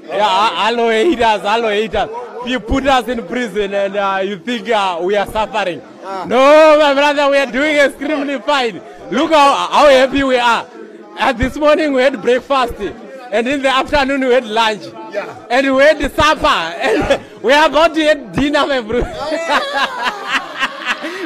Yeah, hello haters. You put us in prison and you think we are suffering. No, my brother, we are doing extremely fine. Look how happy we are. And this morning we had breakfast. And in the afternoon we had lunch. And we had supper. And we are about to have dinner, my bro.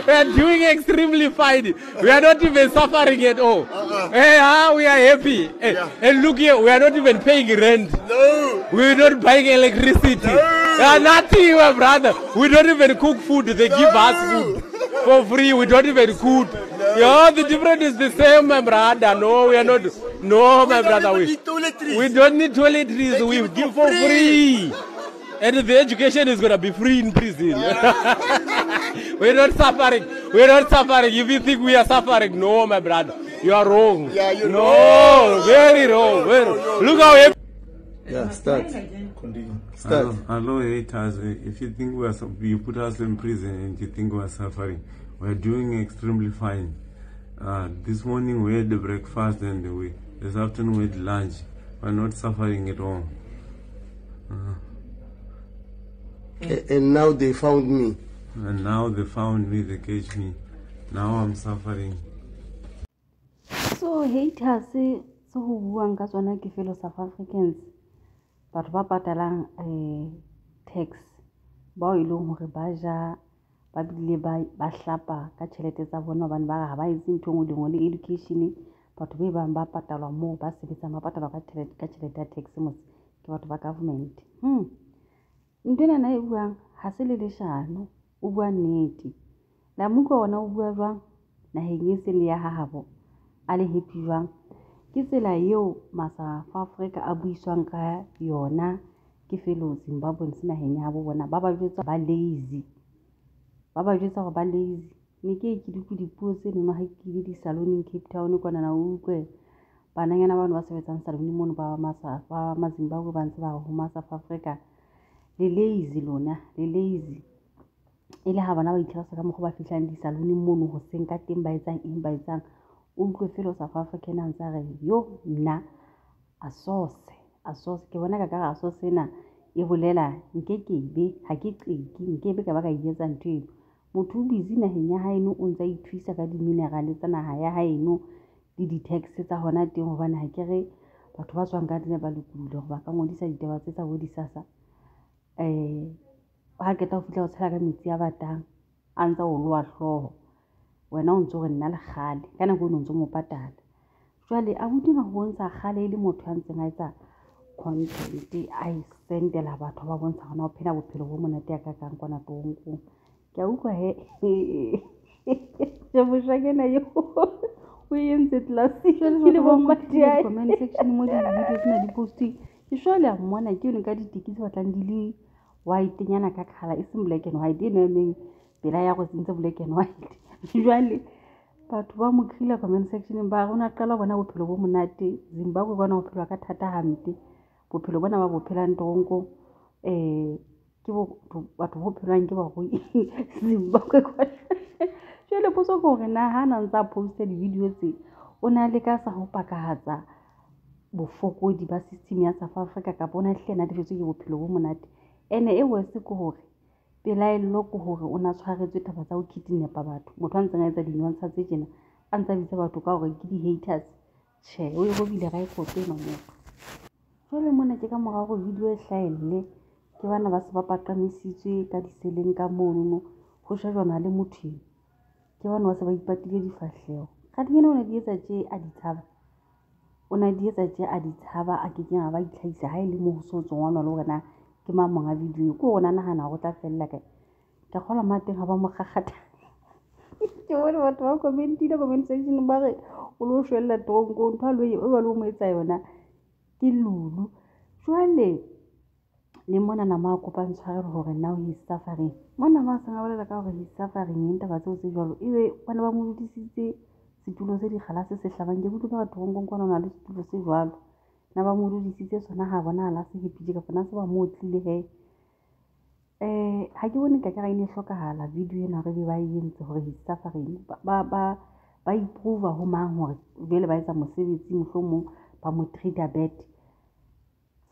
We are doing extremely fine. We are not even suffering at all. We are happy. And look here, we are not even paying rent. No. We are not buying electricity. Nothing, my brother. We don't even cook food. They give us food for free. We don't even cook. Yeah, the difference is the same, my brother. No, we are not. No, my brother. We don't need toiletries. We give for free. And the education is going to be free in prison. We're not suffering. We're not suffering. If you think we are suffering, no, my brother. You are wrong. Yeah, you're wrong. Very wrong. Very wrong. Look how happy. Yeah, start. Continue. Start. Hello, haters. If you think you put us in prison and you think we are suffering, we are doing extremely fine. This morning we had the breakfast and this afternoon we had lunch. We are not suffering at all. And now they found me. And now they found me, they catch me. Now I'm suffering. So haters, so ho buang ka tsona ke fellow South Africans. Batho ba patalang tax ba ileng hore ba ja ba bile ba hlapa ka tšhelete tsa bona hobane ba ga ba itse ntho ngwe le ngwe le education. Batho ba bang ba patalwa moo ba sebetsang ba patalwa ka tšhelete ya tax mos ke batho ba government. Ntwena na e buang ha se le leshano, o bua nnete. La muka ona o bua jwang naheng e seng le ya hahabo a le happy jwang. Ke tsela eo South Africa a buiswang ka yona ke fellow Zimbabwean naheng ya habo bona ba ba jwetsa ba lazy. Ba ba jwetsa gore ba lazy. Ne ke dipuo tse nno ha ke di salon in Cape Town kwana na ukwe. Bananyana ba no ba sebetsang salon mono ba ma Zimbabwe ba ntse ba ho South Africa. Le lazy lona, le lazy. Ile ha bana ba itlhasa ka mokgo ba fihlang di salon mono ho seng ka teng ba etsang eng ba etsang. O utlwe fellow South African a ntse re yo nna a source ke bona ka ga source na e bolela nkekebe ha ke qeki nkebe ka ba ka etsa ntho eno. Motho o busy naheng ya haeno o ntse a ithuisa ka di-mineral tsa naha ya haeno le di-tax tsa hona teng hobane ha ke re batho ba tswang ka dine ba lokulule hore ba ka ngodisa ditaba tse tsa bo disasa. Ha ke tla ho fihla ho tshela ka metsi a batang a ntse o loa hloho wena o ntse re nna le kgale ka nako o ntse mo patala. Jwale a botse ho bontsha kgale le motho a ntseng a etsa content a sendela batho ba bontsha hona o phela bophelo bo monate ya ka kang kwana tonko. Ke a utlwa je boshakena yo o entse classic le bo matia comment section mo di video tsena di posting. Ke shole a mmona ke yone ka ditikisi batlang di le white nyana ka khala e seng black and white eno emeng pela ya go sentse black and white. Jwale batho ba mo khila comment section ba rona qala bona bophelo bo monate Zimbabwe bona bophelo ka thata hampe bophelo bona ba bophelang tonko ke batho bo phelang ke ba go Zimbabwe kwa. Jwale potso go re na hana ntsa posta di video tse o na le ka sa ho pakahatsa bofokodi ba system ya South Africa ka bona hlena di fetse ke bophelo bo monate. Ene e wese ko hore pela e loko hore o na tshwaretswe taba tsa ho kidnapa batho motho a ntseng a etsa dinontsha tse tjena a ntse a bitsa batho ka hore ke di-haters. Tjhe o e robile ga e kope no motho. Jwale mona ke ka morao go video e hlahelle ke bana ba se ba paqamisitswe ka diseleng ka mono ho shajwana le motho ke bana ba se ba ipatile difahleho ka dingena ona di etsa tje a di tshaba ona di etsa tje a di tshaba a ke keng a ba itlhaisa ha ile mo ho so tsongwana le hore na ke mamong a video ko ona nahana go tla fella ka kgola mateng ha ba mo gagata. Ke bona batho ba comment section ba re o lo shwella tonko ntho lo e ba lo mo etsa yona ke lulu. Jwale le mona na ma kopa ntshwarelo hore now he is suffering mona ba sanga bolela ka hore he is suffering enta ba tseo tse jwalo ebe bana ba mo rutisitse setulo se di khalase se hlabang ke botse ba tonko kwana na le setulo se jwalo na ba mo rutisitse sona ha bona ala se hipije ka fana se ba mo tlile he. Ha ke bone ka ka ine hlokahala video ena re be ba yentse hore he is suffering ba iprove ho mang hore vele ba etsa mosebetsi mohlomong ba mo treat a bad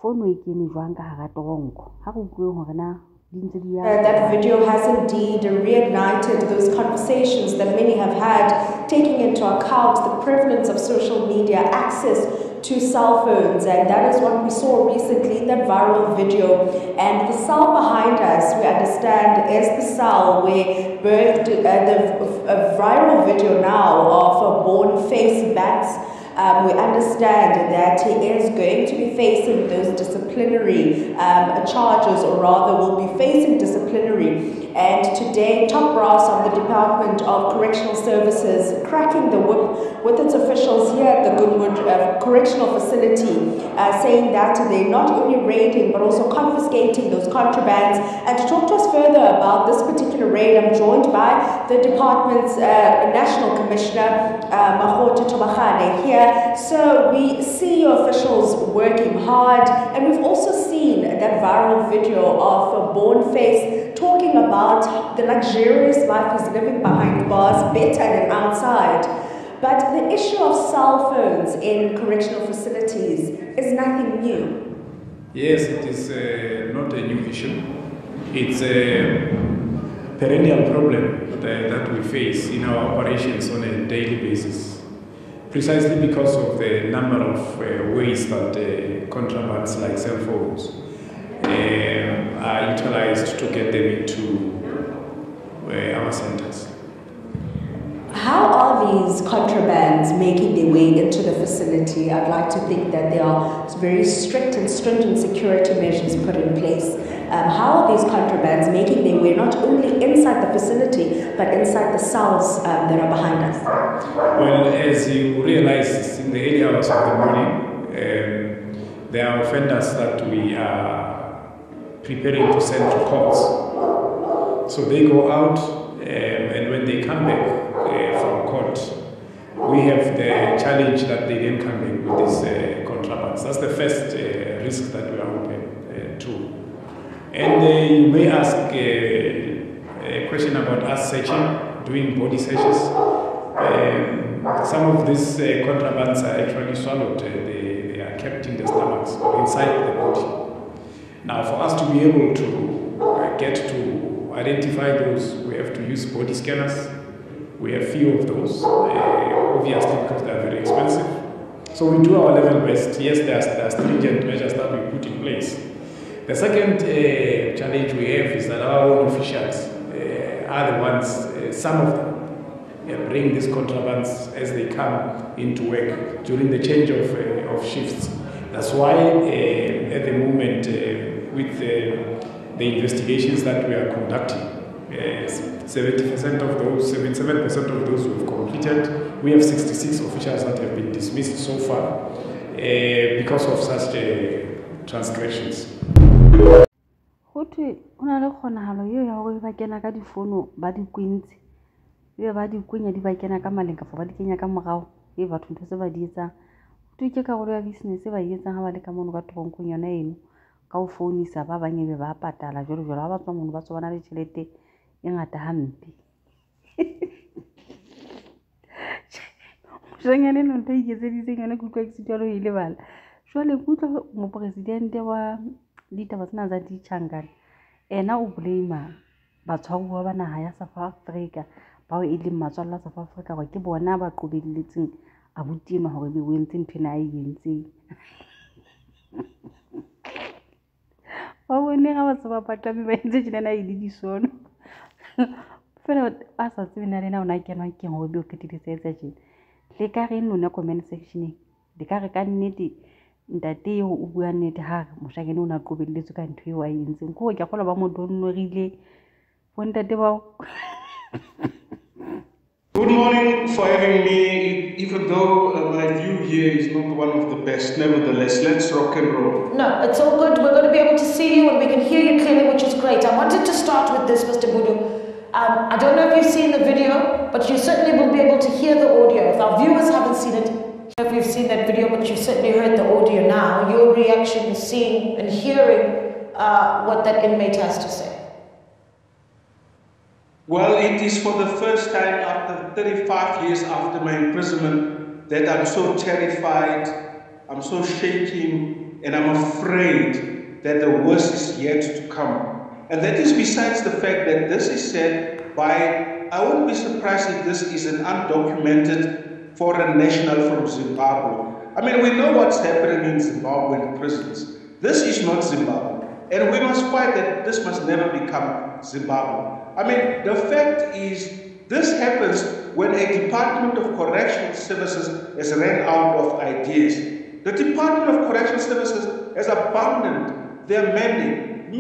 fono e kene jwang ka hara toronko ha go bue hore na that video has indeed reignited those conversations that many have had, taking into account the prevalence of social media, access to cell phones, and that is what we saw recently in that viral video. And the cell behind us, we understand, is the cell where birthed the viral video now of a born face bats. We understand that he is going to be facing those disciplinary charges, or rather will be facing disciplinary. And today, top brass of the Department of Correctional Services cracking the whip with its officials here at the Goodwood Correctional Facility, saying that they're not only raiding but also confiscating those contrabands. And to talk to us further about this particular raid, I'm joined by the department's National Commissioner, Mahote Tobachane, here. So we see your officials working hard, and we've also seen that viral video of a born face talking about the luxurious life he's living behind bars better than outside. But the issue of cell phones in correctional facilities is nothing new. Yes, it is not a new issue. It's a perennial problem that we face in our operations on a daily basis, precisely because of the number of ways that contrabands like cell phones are utilized to get them into our centers. How are these contrabands making their way into the facility? I'd like to think that there are very strict and stringent security measures put in place. How are these contrabands making their way not only inside the facility, but inside the cells that are behind us? Well, as you realize, in the early hours of the morning, there are offenders that we are preparing to send to courts. So they go out, and when they come back from court, we have the challenge that they then come back with these contrabands. That's the first risk that we are open to. And you may ask a question about us searching, doing body searches. Some of these contrabands are actually swallowed. They are kept in the stomachs or inside the body. Now, for us to be able to get to identify those, we have to use body scanners. We have few of those, obviously because they are very expensive. So we do our level best. Yes, there are stringent measures that we put in place. The second challenge we have is that our own officials are the ones, some of them bring these contrabands as they come into work during the change of shifts. That's why at the moment with the investigations that we are conducting, 70% of those, 77% of those we've completed. We have 66 officials that have been dismissed so far because of such transgressions. Hote ona le kgonahalo eo ya hore ba kena ka difono ba di kwentse e ba di kwenya di ba kena ka malenka fo ba di kenya ka morao e batho ntse ba di etsa ho ke karolo ya business ba e etsang ha ba le ka mono ka tronkong yona eno ka ho founisa ba banyebe ba patala jolo jolo ha ba tswa mono ba tswa bana le tšhelete e ngata hampe jengane no nta iketseditse yona ke utlwa ke sitwalo ile bala jwale ke utlwa mopresidente wa ditaba tsena tsa ditšhankane ena o blame batshwaruwa ba naha ya South Africa bao e leng matswalla South Africa ba ke bona ba qobelletseng abuti ena hore be wentse ntho ena e yentseng ba bone ga ba tsaba patame ba entse tjena e le disono fela ba sa tsebe na lena ona ke ke go be o keteditse tsa tjena le ka re nna comment section le ka re ka nnete ntate o bua nnete ha moshakene o na qobelletse ka ntho e wa yentseng go ke gola ba mo donnorile bo ntate ba. Good morning for having me, even though my view here is not one of the best. Nevertheless, let's rock and roll. No, it's all good. We're going to be able to see you and we can hear you clearly, which is great. I wanted to start with this, Mr. Budu. I don't know if you've seen the video, but you certainly will be able to hear the audio. If our viewers haven't seen it, if you've seen that video, but you've certainly heard the audio now, your reaction is seeing and hearing what that inmate has to say. Well, it is for the first time after 35 years after my imprisonment that I'm so terrified, I'm so shaking, and I'm afraid that the worst is yet to come. And that is besides the fact that this is said by, I wouldn't be surprised if this is an undocumented foreign national from Zimbabwe. I mean, we know what's happening in Zimbabwean prisons. This is not Zimbabwe. And we must fight that this must never become Zimbabwe. I mean, the fact is, this happens when a Department of Correctional Services has ran out of ideas. The Department of Correctional Services has abandoned their mandate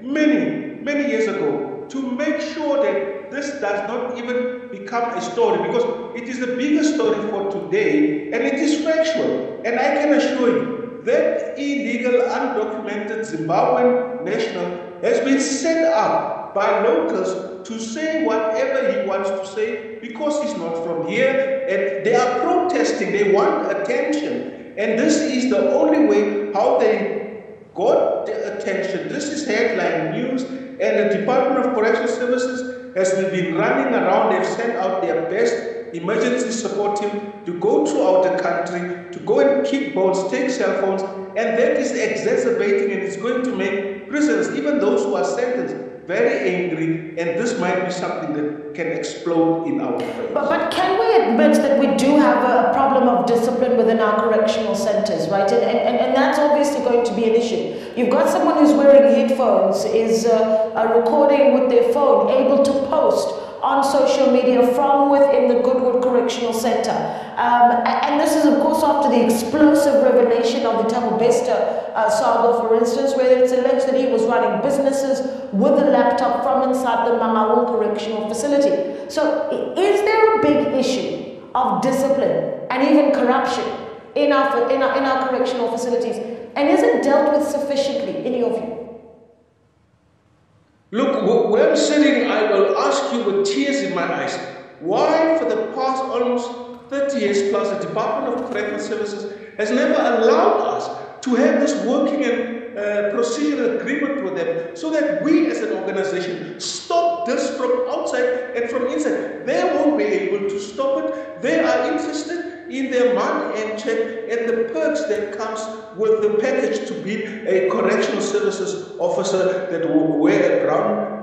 many years ago to make sure that this does not even become a story, because it is the biggest story for today and it is factual. And I can assure you that illegal, undocumented Zimbabwean national has been set up by locals to say whatever he wants to say because he's not from here, and they are protesting, they want attention, and this is the only way how they got the attention. This is headline news, and the Department of Correctional Services has been running around. They've sent out their best emergency support team to go throughout the country, to go and kick boats, take cell phones, and that is exacerbating, and it's going to make prisoners, even those who are sentenced, very angry, and this might be something that can explode in our face. But can we admit that we do have a problem of discipline within our correctional centers, right? And that's obviously going to be an issue. You've got someone who's wearing headphones, is recording with their phone, able to post on social media from within the Goodwood Correctional Center. And this is, of course, after the explosive revelation of the Thabo Bester saga, for instance, where it's alleged that he was running businesses with a laptop from inside the Mangaung Correctional Facility. So is there a big issue of discipline and even corruption in our correctional facilities? And is it dealt with sufficiently, in your view? Look, where I'm sitting, I will ask you with tears in my eyes, why for the past almost 30 years plus, the Department of Correctional Services has never allowed us to have this working and procedural agreement with them, so that we as an organization stop this from outside and from inside. They won't be able to stop it. They are interested in their money and check and the perks that comes with the package to be a correctional services officer that will wear a brown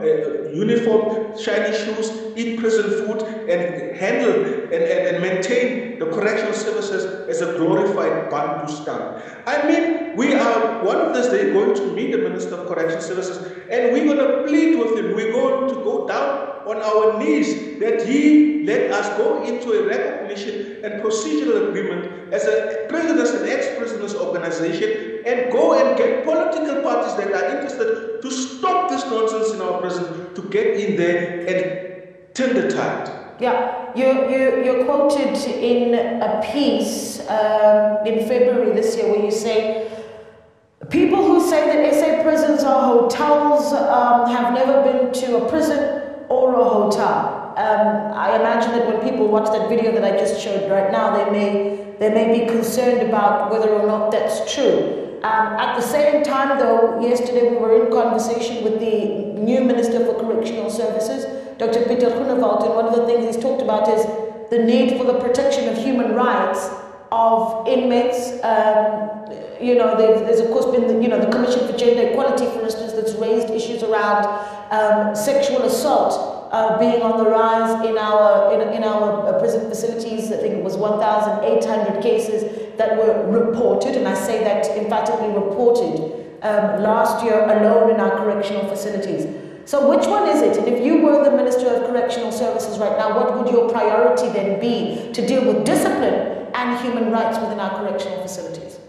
uniform, shiny shoes, eat prison food, and handle and maintain the correctional services as a glorified Bantu stamp. I mean, we are one of these days going to meet the Minister of Correctional Services, and we're going to plead with him. We're going to go down on our knees that he let us go into a recognition and procedural agreement as a prisoners and ex-prisoners organization, and go and get political parties that are interested to stop this nonsense in our prison, to get in there and turn the tide. Yeah, you're quoted in a piece in February this year where you say, people who say that SA prisons are hotels have never been to a prison or a hotel. I imagine that when people watch that video that I just showed right now, they may be concerned about whether or not that's true. At the same time, though, yesterday we were in conversation with the new Minister for Correctional Services, Dr. Peter Groenewald, and one of the things he's talked about is the need for the protection of human rights of inmates. There's of course been the Commission for Gender Equality, for instance, that's raised issues around sexual assault being on the rise in our prison facilities. I think it was 1,800 cases that were reported, and I say that emphatically reported, last year alone in our correctional facilities. So which one is it? And if you were the Minister of Correctional Services right now, what would your priority then be to deal with discipline and human rights within our correctional facilities?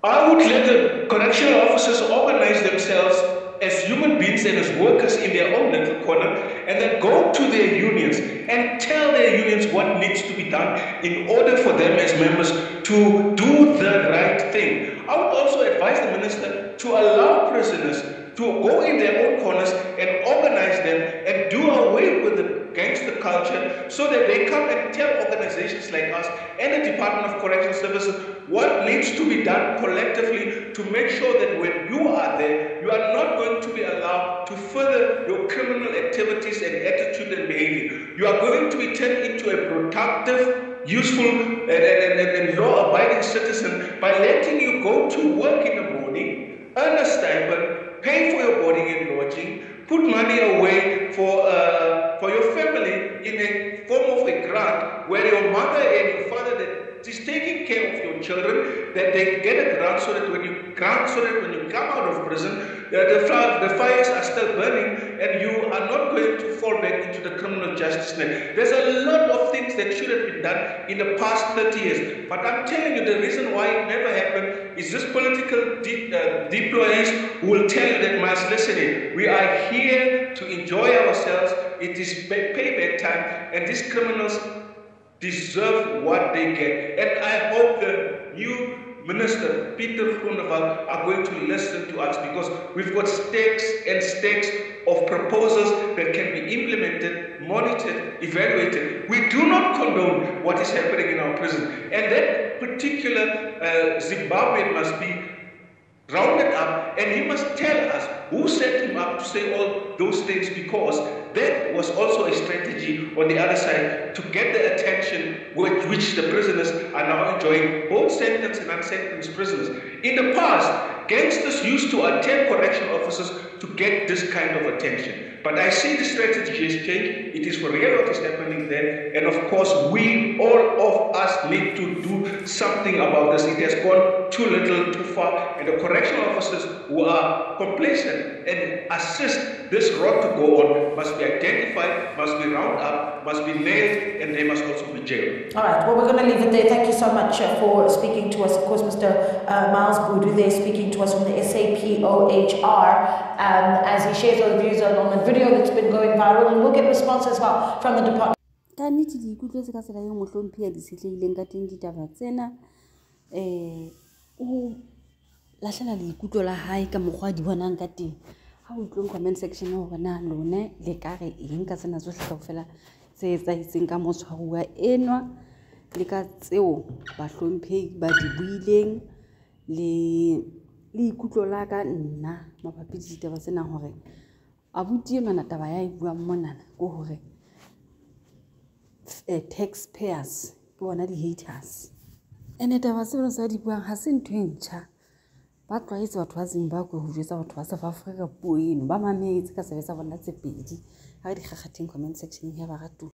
I would let the correctional officers organize themselves as human beings and as workers in their own little corner, and then go to their unions and tell their unions what needs to be done in order for them as members to do the right thing. I would also advise the minister to allow prisoners to go in their own corners and organize them and do away with the gangster culture, so that they come and tell organizations like us and the Department of Correctional Services what needs to be done collectively to make sure that when you are there, you are not going to be allowed to further your criminal activities and attitude and behavior. You are going to be turned into a productive useful and law-abiding citizen by letting you go to work in the morning, earn a stipend, pay for your boarding and lodging, put money away for your family in a form of a grant where your mother and your father that is taking care of your children, that they get a grant so that when you come out of prison, the fires are still burning and you are not going to fall back into the criminal justice net. There's a lot of things that should have been done in the past 30 years. But I'm telling you, the reason why it never happened is this political deployees who will tell you that, Miles, listen, we are here to enjoy ourselves. It is payback time, and these criminals deserve what they get. And I hope the new Minister, Peter Groenewald, are going to listen to us, because we've got stacks and stacks of proposals that can be implemented, monitored, evaluated. We do not condone what is happening in our prison. And that particular Zimbabwean must be rounded up, and he must tell us who set him up to say all those things, because that was also a strategy on the other side to get the attention which the prisoners are now enjoying, both sentenced and unsentenced prisoners. In the past, gangsters used to attend correctional officers to get this kind of attention. But I see the strategy has changed. It is for real what is happening there. And of course, all of us need to do something about this. It has gone too little, too far. And the correctional officers who are complacent and assist this road to go on must be identified, must be rounded up, must be nailed, and they must also be jailed. All right, well, we're going to leave it there. Thank you so much for speaking to us. Of course, Mr. Miles Boodoo there speaking to us from the SAPOHR as he shares all the views on the video that's been going viral, and we'll get response as well from the department. Ka nnete di ikutlwetse ka tsela eo mohlomphia di setlehileng ka teng ditaba tsena o lahlela leikutlo la hae ka mokgwa di bonang ka teng ha o tlong comment section hore na lone le ka re eng ka tsena tsohle kaofela tse etsahetseng ka motshwaruwa enwa le ka tseo bahlomphehi ba di buileng le ikutlo la ka nna mabapi le ditaba tsena hore abuti enwa taba ya e buang monana go hore taxpayers ke bona di haters ene taba tsena sa di buang ha se ntho e ntjha ba tlwaetse batho ba Zimbabwe ho jwetsa batho ba South Africa puo eno ba mametse ka sebetsa bona tse pedi ha di gagatheng comment section ya ba ratu